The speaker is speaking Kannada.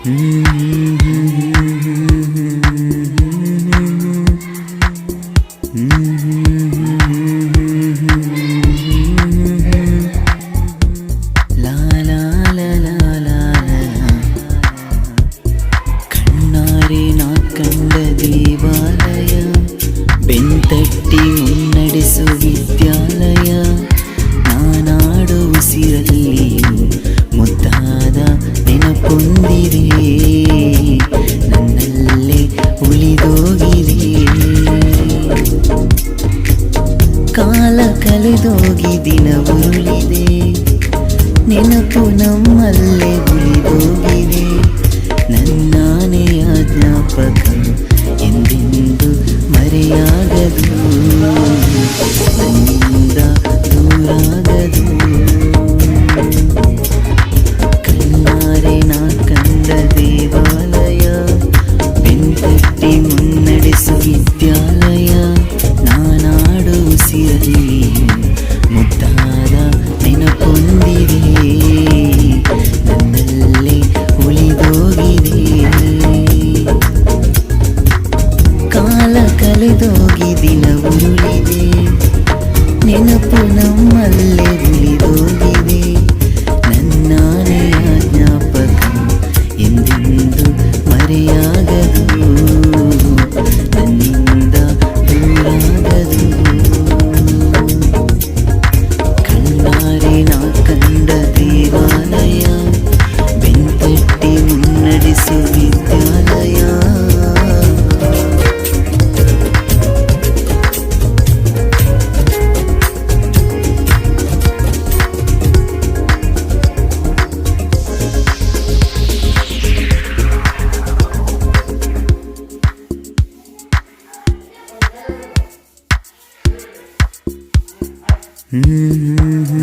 ಕಣ್ಣಾರೆ ನಾ ಕಂಡ ದೇವಾಲಯ, ಬೆಂತಟ್ಟಿ ಮುನ್ನಡೆಸು ವಿದ್ಯಾಲಯ. ನಾನಾಡು ಉಸಿರಲ್ಲಿಯೂ ಮುದ್ದಾದ ನೆನಪೊಂದಿದೆ, ನನ್ನಲ್ಲೇ ಉಳಿದೋಗಿದೆ. ಕಾಲ ಕಳೆದೋಗಿ ದಿನ ಉರುಳಿದೆ, ನೆನಪು ನಮ್ಮಲ್ಲೇ ಉಳಿದೋಗಿದೆ. ನನ್ನಾನೆಯ ಜ್ಞಾಪಕ ಎಂದೆಂದು ಮರೆಯಾಗದು, ನನ್ನಿಂದ ದೂರಾಗದು. ಕಣ್ಣಾರೆ ನಾ ಕಂಡ ದೇವಾಲಯ, ಬೆಂತಟ್ಟಿ ಮುನ್ನಡೆಸು ವಿದ್ಯಾಲಯ. ನಾನಾಡು ಉಸಿರಲ್ಲಿಯೂ ಮುದ್ದಾದ ನೆನಪೊಂದಿದೆ, ನನ್ನಲ್ಲೇ ಉಳಿದೋಗಿದೆ. ಕಾಲ ಕಳೆದೋಗಿ ದಿನ ಉರುಳಿದೆ, ನೆನಪು ನಮ್ಮಲ್ಲೇ ಉಳಿದೋಗಿದೆ. ನನ್ನಾನೆಯ ಜ್ಞಾಪಕ ಎಂದೆಂದು ಮರೆಯಾಗದು, ನನ್ನಿಂದ ದೂರಾಗದು. ಕಣ್ಣಾರೆ ನಾ ಕಂಡ ದೇವಾಲಯ, ಬೆಂತಟ್ಟಿ ಮುನ್ನಡೆಸು ವಿದ್ಯಾಲಯ. Mm-hmm.